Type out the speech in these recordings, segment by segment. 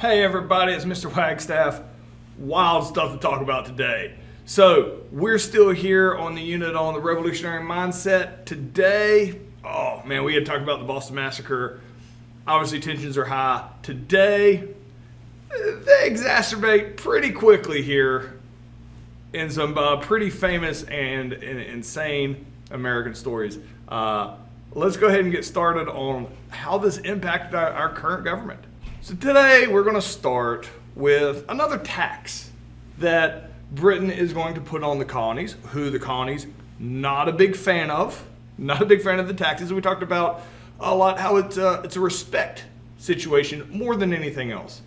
Hey everybody, it's Mr. Wagstaff. Wild stuff to talk about today. So we're still here on the unit on the revolutionary mindset. Today, oh man, we had talked about the Boston Massacre. Obviously tensions are high. Today, they exacerbate pretty quickly here in some pretty famous and insane American stories. Let's go ahead and get started on how this impacted our current government. So today we're going to start with another tax that Britain is going to put on the colonies, who the colonies not a big fan of. Not a big fan of the taxes. We talked about a lot how it's a respect situation more than anything else.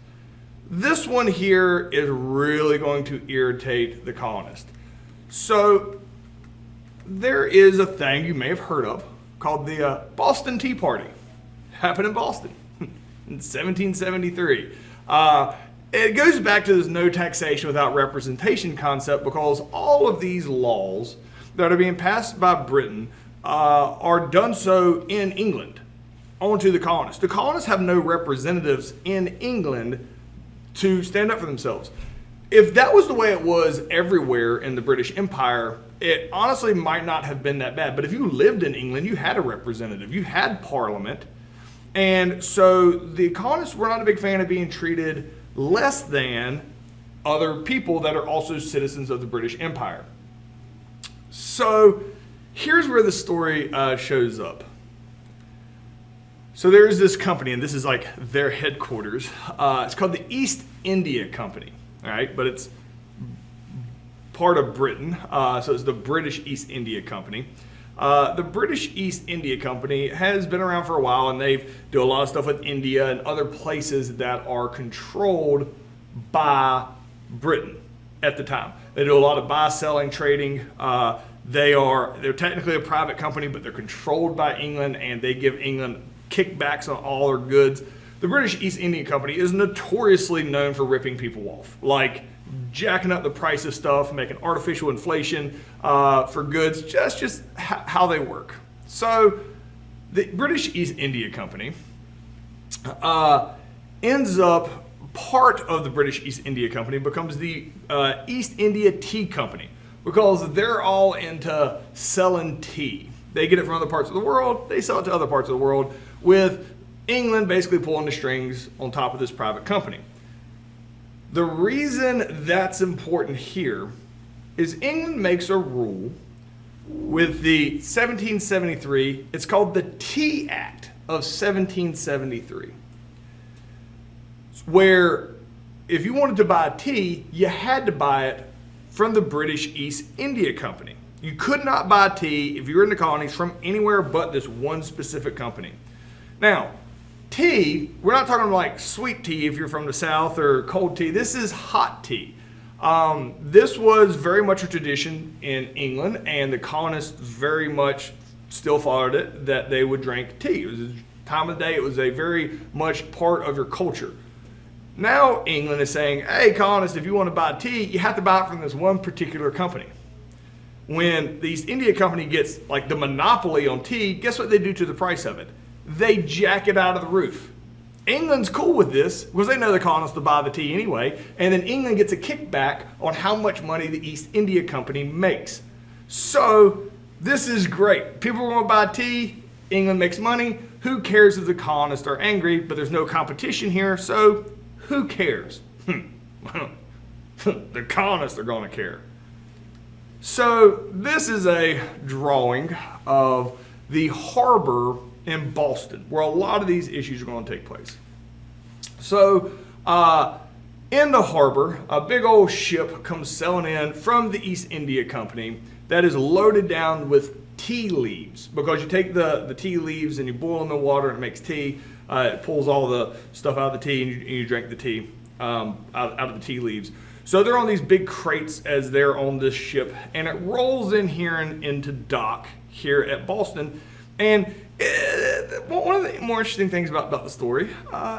This one here is really going to irritate the colonists. So there is a thing you may have heard of called the Boston Tea Party. Happened in Boston in 1773. It goes back to this no taxation without representation concept because all of these laws that are being passed by Britain are done so in England onto the colonists. The colonists have no representatives in England to stand up for themselves. If that was the way it was everywhere in the British Empire, it honestly might not have been that bad. But if you lived in England, you had a representative, you had Parliament. And so the colonists were not a big fan of being treated less than other people that are also citizens of the British Empire. So here's where the story shows up. So there's this company, and this is like their headquarters. It's called the East India Company, all right? But it's part of Britain, so it's the British East India Company. The British East India Company has been around for a while, and they do a lot of stuff with India and other places that are controlled by Britain at the time. They do a lot of buy-selling trading. They're technically a private company, but they're controlled by England, and they give England kickbacks on all their goods. The British East India Company is notoriously known for ripping people off, like jacking up the price of stuff, making artificial inflation for goods, just how they work. So the British East India Company ends up, part of the British East India Company becomes the East India Tea Company because they're all into selling tea. They get it from other parts of the world, they sell it to other parts of the world, with England basically pulling the strings on top of this private company. The reason that's important here is England makes a rule with the 1773, it's called the Tea Act of 1773, where if you wanted to buy tea, you had to buy it from the British East India Company. You could not buy tea if you were in the colonies from anywhere but this one specific company. Now, tea, we're not talking like sweet tea if you're from the South or cold tea. This is hot tea. This was very much a tradition in England, and the colonists very much still followed it, that they would drink tea. It was a time of the day. It was a very much part of your culture. Now England is saying, hey colonists, if you want to buy tea, you have to buy it from this one particular company. When the East India Company gets like the monopoly on tea, guess what they do to the price of it? They jack it out of the roof. England's cool with this because they know the colonists will buy the tea anyway, and then England gets a kickback on how much money the East India Company makes. So this is great. People are going to buy tea, England makes money. Who cares if the colonists are angry? But there's no competition here, so who cares? The colonists are going to care. So this is a drawing of the harbor in Boston, where a lot of these issues are going to take place. So in the harbor, a big old ship comes sailing in from the East India Company that is loaded down with tea leaves, because you take the tea leaves and you boil them in water and it makes tea. It pulls all the stuff out of the tea, and you drink the tea out of the tea leaves. So they're on these big crates as they're on this ship, and it rolls in here into dock here at Boston. And one of the more interesting things about the story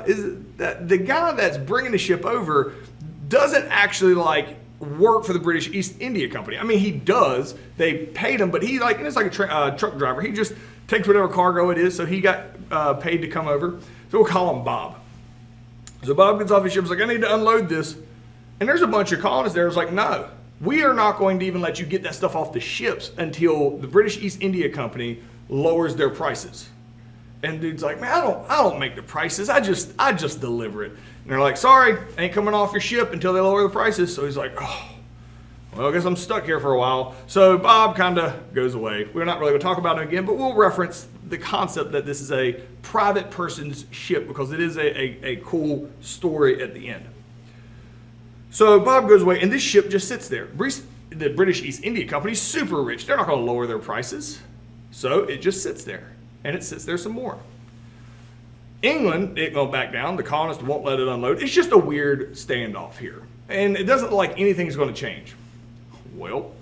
is that the guy that's bringing the ship over doesn't actually like work for the British East India Company. I mean, he does. They paid him, but he like, it's like a truck driver. He just takes whatever cargo it is. So he got paid to come over. So we'll call him Bob. So Bob gets off his ship, he's like, I need to unload this. And there's a bunch of colonists there. It's like, no, we are not going to even let you get that stuff off the ships until the British East India Company lowers their prices. And dude's like, man, I don't make the prices. I just deliver it. And they're like, sorry, ain't coming off your ship until they lower the prices. So he's like, oh, well, I guess I'm stuck here for a while. So Bob kind of goes away. We're not really going to talk about it again, but we'll reference the concept that this is a private person's ship because it is a cool story at the end. So Bob goes away, and this ship just sits there. The British East India Company's super rich. They're not going to lower their prices. So it just sits there, and it sits there some more. England, it won't back down. The colonists won't let it unload. It's just a weird standoff here. And it doesn't look like anything's going to change. Well,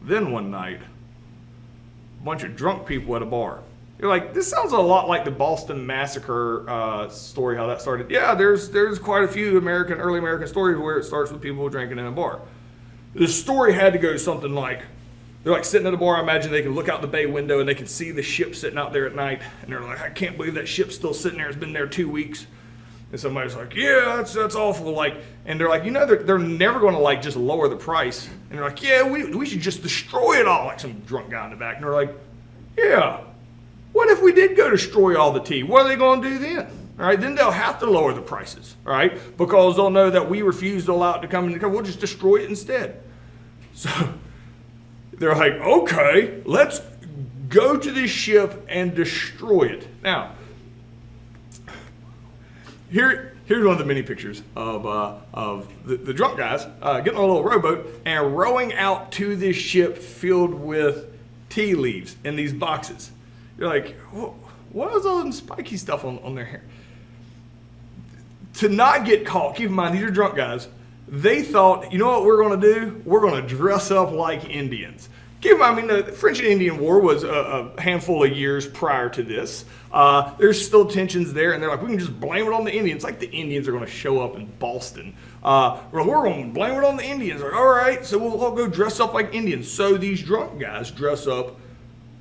then one night, a bunch of drunk people at a bar. You're like, this sounds a lot like the Boston Massacre story, how that started. Yeah, there's quite a few early American stories where it starts with people drinking in a bar. The story had to go something like, they're like sitting at a bar. I imagine they can look out the bay window and they can see the ship sitting out there at night. And they're like, I can't believe that ship's still sitting there. It's been there 2 weeks. And somebody's like, yeah, that's awful. Like, and they're like, you know, they're never going to like just lower the price. And they're like, yeah, we should just destroy it all. Like some drunk guy in the back. And they're like, yeah, what if we did go destroy all the tea? What are they going to do then? All right, then they'll have to lower the prices, all right, because they'll know that we refuse to allow it to come in. We'll just destroy it instead. So they're like, okay, let's go to this ship and destroy it. Now, here's one of the many pictures of the drunk guys getting on a little rowboat and rowing out to this ship filled with tea leaves in these boxes. You're like, what is all them spiky stuff on their hair? To not get caught, keep in mind, these are drunk guys. They thought, you know what we're going to do? We're going to dress up like Indians. Keep in mind, I mean, the French and Indian War was a handful of years prior to this. There's still tensions there, and they're like, we can just blame it on the Indians. Like the Indians are going to show up in Boston. We're going to blame it on the Indians. Like, all right, so we'll all go dress up like Indians. So these drunk guys dress up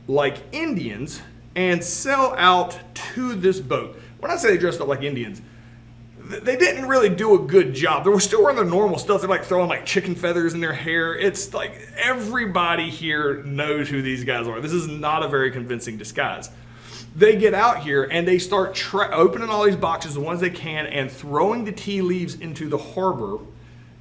like Indians and sell out to this boat. When I say they dressed up like Indians, they didn't really do a good job. They were still wearing their normal stuff. They're like throwing like chicken feathers in their hair. It's like everybody here knows who these guys are. This is not a very convincing disguise. They get out here and they start opening all these boxes, the ones they can, and throwing the tea leaves into the harbor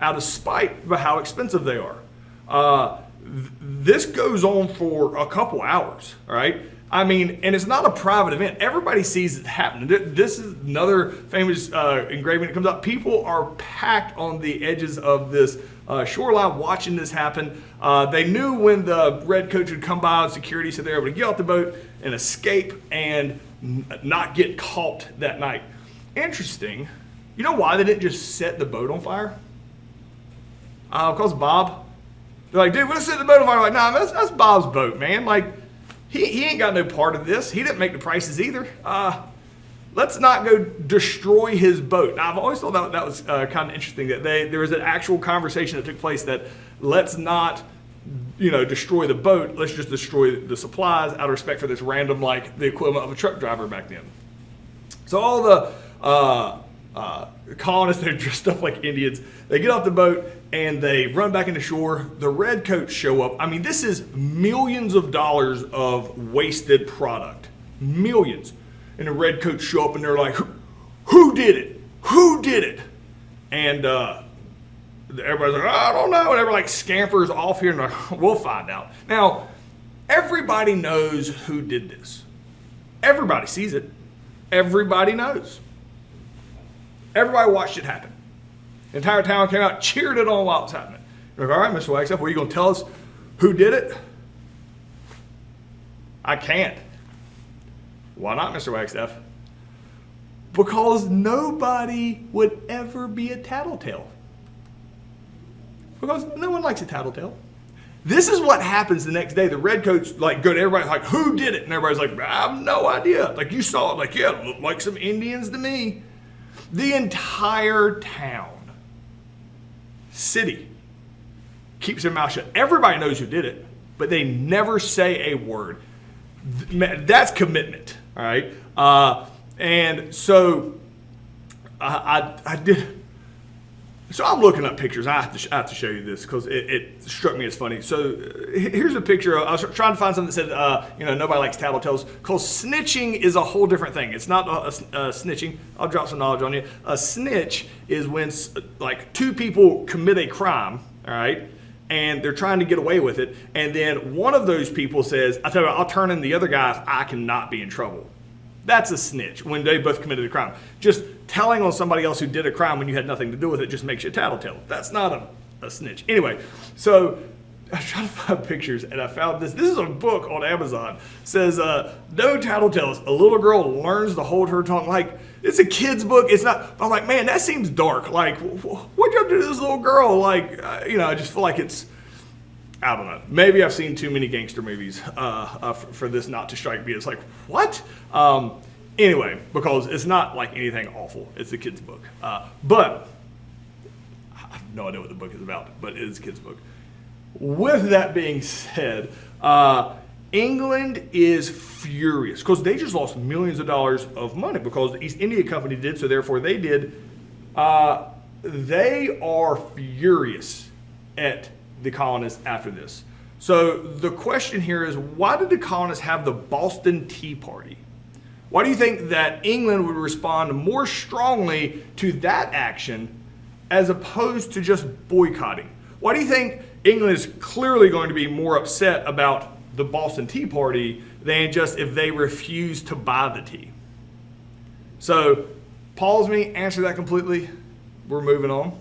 out of spite about how expensive they are. This goes on for a couple hours, all right? I mean, and it's not a private event. Everybody sees it happening. This is another famous engraving that comes up. People are packed on the edges of this shoreline watching this happen. They knew when the red coach would come by on security, so they were able to get off the boat and escape and not get caught that night. Interesting. You know why they didn't just set the boat on fire? Because Bob. They're like, dude, let's set the boat on fire. Like, nah, that's Bob's boat, man. Like, he ain't got no part of this. He didn't make the prices either. Let's not go destroy his boat. Now, I've always thought that was kind of interesting that there was an actual conversation that took place that let's not, destroy the boat. Let's just destroy the supplies out of respect for this random, like the equivalent of a truck driver back then. So all the colonists, they're dressed up like Indians. They get off the boat and they run back into shore. The redcoats show up. I mean, this is millions of dollars of wasted product. Millions. And the redcoats show up and they're like, who did it? Who did it? And everybody's like, I don't know. And everybody scampers off here and like, we'll find out. Now, everybody knows who did this. Everybody sees it. Everybody knows. Everybody watched it happen. The entire town came out, cheered it on while it was happening. You're like, all right, Mr. Wagstaff, well, are you going to tell us who did it? I can't. Why not, Mr. Wagstaff? Because nobody would ever be a tattletale. Because no one likes a tattletale. This is what happens the next day. The redcoats go to everybody like, who did it? And everybody's like, I have no idea. Like, you saw it. Like, yeah, it looked like some Indians to me. The entire town, city, keeps their mouth shut. Everybody knows who did it, but they never say a word. That's commitment, all right? And so I did. So I'm looking up pictures. I have to show you this because it struck me as funny. So here's a picture. I was trying to find something that said, nobody likes tattletales, because snitching is a whole different thing. It's not snitching. I'll drop some knowledge on you. A snitch is when like two people commit a crime, all right, and they're trying to get away with it, and then one of those people says, "I tell you what, I'll turn in the other guy if I cannot be in trouble." That's a snitch when they both committed a crime. Just telling on somebody else who did a crime when you had nothing to do with it just makes you a tattletale. That's not a snitch. Anyway, so I was trying to find pictures and I found this. This is a book on Amazon. It says, No Tattletales. A little girl learns to hold her tongue. Like, it's a kid's book. It's not. I'm like, man, that seems dark. Like, what'd you have to do to this little girl? Like, I just feel like it's, I don't know. Maybe I've seen too many gangster movies for this not to strike me as like, what? Anyway, because it's not like anything awful. It's a kid's book. But I have no idea what the book is about, but it is a kid's book. With that being said, England is furious because they just lost millions of dollars of money because the East India Company did, so therefore they did. They are furious at the colonists after this. So the question here is, why did the colonists have the Boston Tea Party? Why do you think that England would respond more strongly to that action as opposed to just boycotting? Why do you think England is clearly going to be more upset about the Boston Tea Party than just if they refuse to buy the tea? So pause me, answer that completely. We're moving on.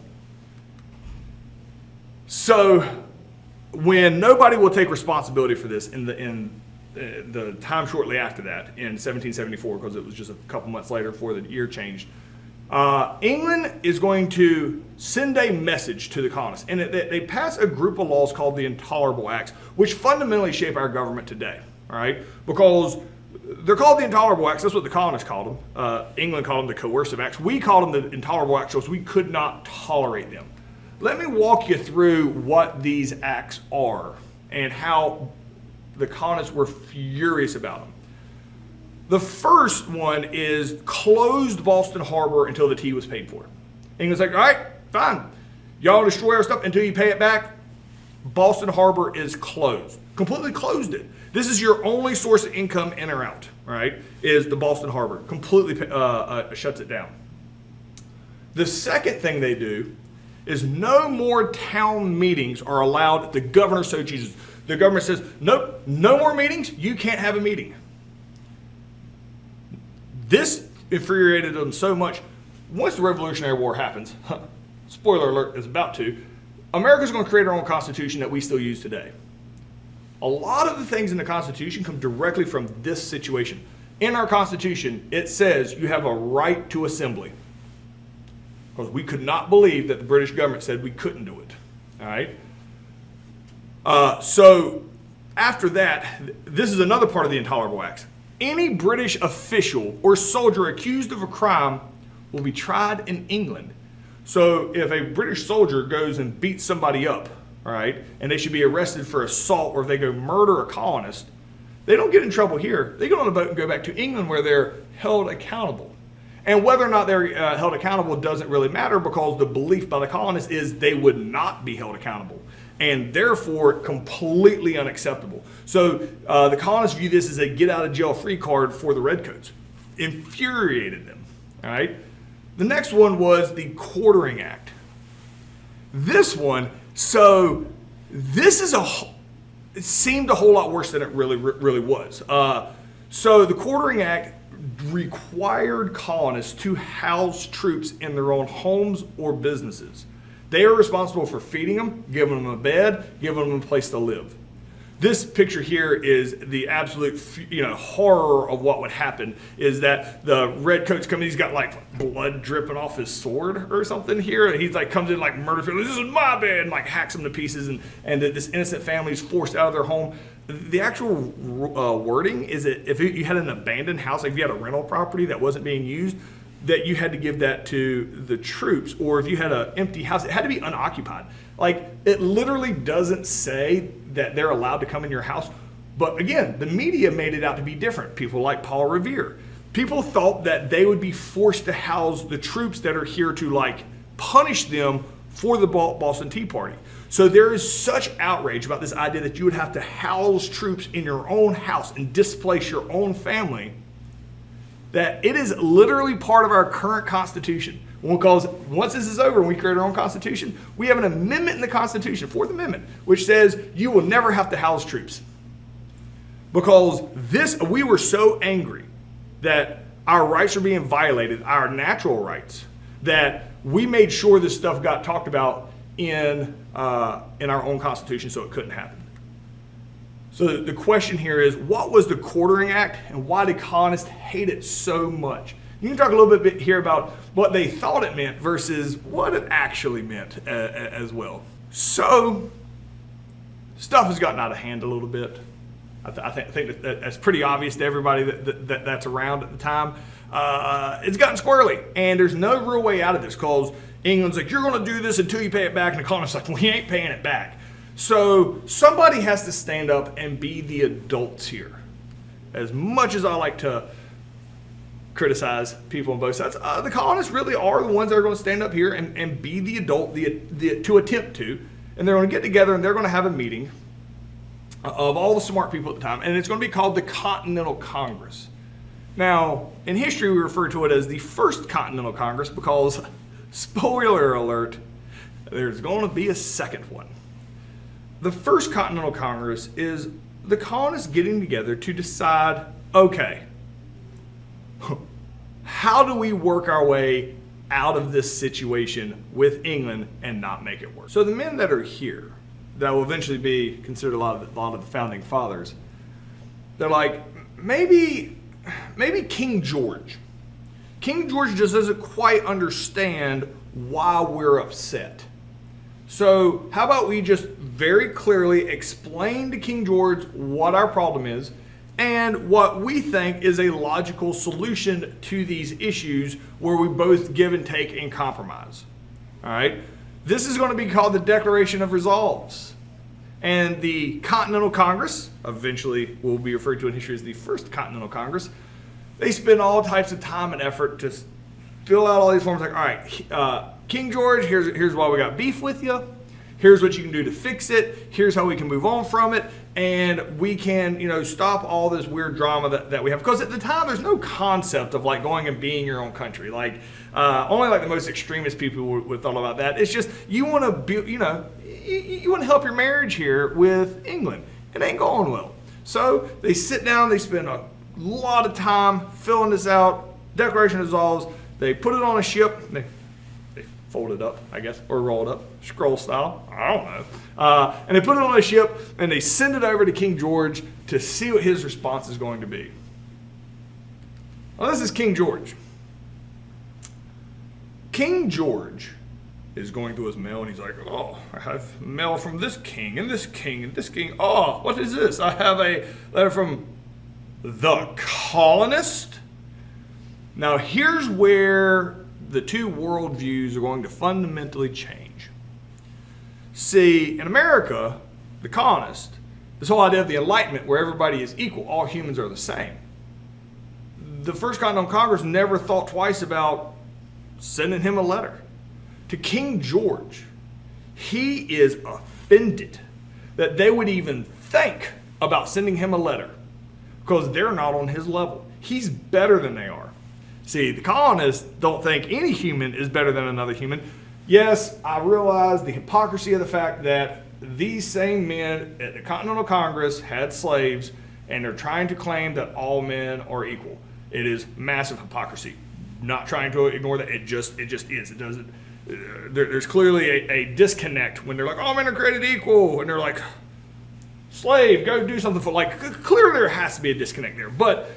So when nobody will take responsibility for this in the time shortly after that, in 1774, because it was just a couple months later before the year changed, England is going to send a message to the colonists. And they pass a group of laws called the Intolerable Acts, which fundamentally shape our government today, all right? Because they're called the Intolerable Acts. That's what the colonists called them. England called them the Coercive Acts. We called them the Intolerable Acts because we could not tolerate them. Let me walk you through what these acts are and how the colonists were furious about them. The first one is closed Boston Harbor until the tea was paid for. England's like, all right, fine. Y'all destroy our stuff until you pay it back. Boston Harbor is closed. Completely closed it. This is your only source of income in or out, right? Is the Boston Harbor. Completely shuts it down. The second thing they do is no more town meetings are allowed if the governor so chooses. The government says, nope, no more meetings, you can't have a meeting. This infuriated them so much. Once the Revolutionary War happens, spoiler alert, is about to, America's going to create our own constitution that we still use today. A lot of the things in the Constitution come directly from this situation. In our Constitution, it says you have a right to assembly. Because we could not believe that the British government said we couldn't do it. All right? So after that, this is another part of the Intolerable Acts. Any British official or soldier accused of a crime will be tried in England. So if a British soldier goes and beats somebody up, all right, and they should be arrested for assault, or if they go murder a colonist, they don't get in trouble here. They get on a boat and go back to England where they're held accountable. And whether or not they're held accountable doesn't really matter, because the belief by the colonists is they would not be held accountable, and therefore completely unacceptable. So the colonists view this as a get out of jail free card for the redcoats. Infuriated them. All right. The next one was the Quartering Act. This one, so this is it seemed a whole lot worse than it really was. So the Quartering Act required colonists to house troops in their own homes or businesses. They are responsible for feeding them, giving them a bed, giving them a place to live. This picture here is the absolute horror of what would happen, is that the redcoats come in, he's got like blood dripping off his sword or something here, and he's like comes in like murder people, this is my bed, and like hacks them to pieces, and this innocent family is forced out of their home. The actual wording is that if you had an abandoned house, like if you had a rental property that wasn't being used, that you had to give that to the troops, or if you had an empty house, it had to be unoccupied. Like, it literally doesn't say that they're allowed to come in your house. But again, the media made it out to be different. People like Paul Revere. People thought that they would be forced to house the troops that are here to like punish them for the Boston Tea Party. So there is such outrage about this idea that you would have to house troops in your own house and displace your own family, that it is literally part of our current Constitution. Because once this is over and we create our own Constitution, we have an amendment in the Constitution, Fourth Amendment, which says you will never have to house troops. Because we were so angry that our rights are being violated, our natural rights, that we made sure this stuff got talked about in our own Constitution so it couldn't happen. So the question here is, what was the Quartering Act and why did colonists hate it so much? You can talk a little bit here about what they thought it meant versus what it actually meant as well. So stuff has gotten out of hand a little bit. I think that's pretty obvious to everybody that's around at the time. It's gotten squirrely, and there's no real way out of this because England's like, you're going to do this until you pay it back, and the colonists like, we ain't paying it back. So somebody has to stand up and be the adults here. As much as I like to criticize people on both sides, the colonists really are the ones that are going to stand up here and be the adult to attempt to, and they're going to get together and they're going to have a meeting of all the smart people at the time, and it's going to be called the Continental Congress. Now, in history, we refer to it as the First Continental Congress because, spoiler alert, there's going to be a second one. The First Continental Congress is the colonists getting together to decide, okay, how do we work our way out of this situation with England and not make it work? So the men that are here, that will eventually be considered a lot of the founding fathers, they're like, maybe King George. King George just doesn't quite understand why we're upset. So how about we just very clearly explain to King George what our problem is and what we think is a logical solution to these issues where we both give and take and compromise. All right? This is going to be called the Declaration of Resolves. And the Continental Congress, eventually will be referred to in history as the First Continental Congress, they spend all types of time and effort to fill out all these forms like, all right, King George, here's why we got beef with you. Here's what you can do to fix it. Here's how we can move on from it. And we can, stop all this weird drama that we have. Because at the time, there's no concept of like going and being your own country. Like only like the most extremist people would thought about that. It's just you want to be, you want to help your marriage here with England. It ain't going well. So they sit down. They spend a lot of time filling this out. Declaration of Resolves. They put it on a ship. They fold it up, I guess, or roll it up, scroll style. I don't know. And they put it on a ship, and they send it over to King George to see what his response is going to be. Well, this is King George. King George is going through his mail, and he's like, oh, I have mail from this king, and this king, and this king. Oh, what is this? I have a letter from the colonist. Now, here's where the two worldviews are going to fundamentally change. See, in America, the colonists, this whole idea of the Enlightenment where everybody is equal, all humans are the same. The First Continental Congress never thought twice about sending him a letter. To King George, he is offended that they would even think about sending him a letter because they're not on his level. He's better than they are. See, the colonists don't think any human is better than another human. Yes, I realize the hypocrisy of the fact that these same men at the Continental Congress had slaves and they're trying to claim that all men are equal. It is massive hypocrisy. Not trying to ignore that. It just is. It doesn't. There's clearly a disconnect when they're like, all men are created equal, and they're like, slave, go do something for, like, clearly there has to be a disconnect there. But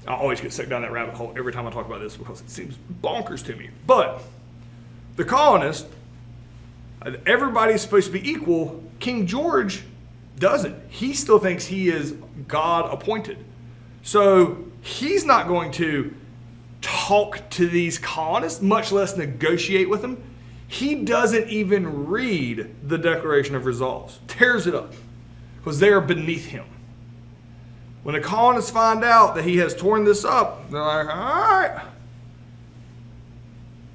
I always get sucked down that rabbit hole every time I talk about this because it seems bonkers to me. But the colonists, everybody's supposed to be equal. King George doesn't. He still thinks he is God appointed. So he's not going to talk to these colonists, much less negotiate with them. He doesn't even read the Declaration of Resolves. Tears it up because they are beneath him. When the colonists find out that he has torn this up, they're like, all right,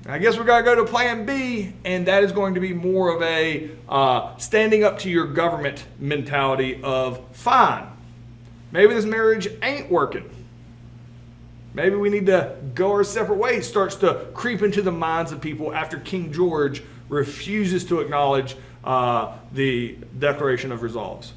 I guess we got to go to plan B, and that is going to be more of a standing up to your government mentality of, fine, maybe this marriage ain't working. Maybe we need to go our separate ways. Starts to creep into the minds of people after King George refuses to acknowledge the Declaration of Resolves.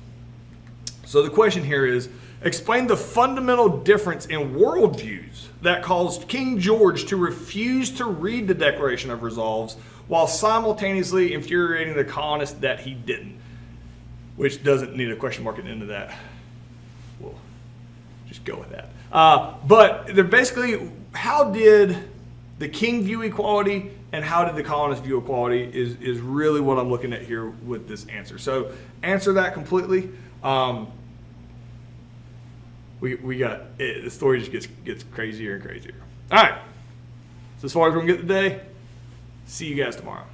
So the question here is, explain the fundamental difference in worldviews that caused King George to refuse to read the Declaration of Resolves while simultaneously infuriating the colonists that he didn't. Which doesn't need a question mark at the end of that. We'll just go with that. But they're basically, how did the king view equality and how did the colonists view equality is really what I'm looking at here with this answer. So answer that completely. We got it. The story just gets crazier and crazier. All right. So as far as we're going to get today, see you guys tomorrow.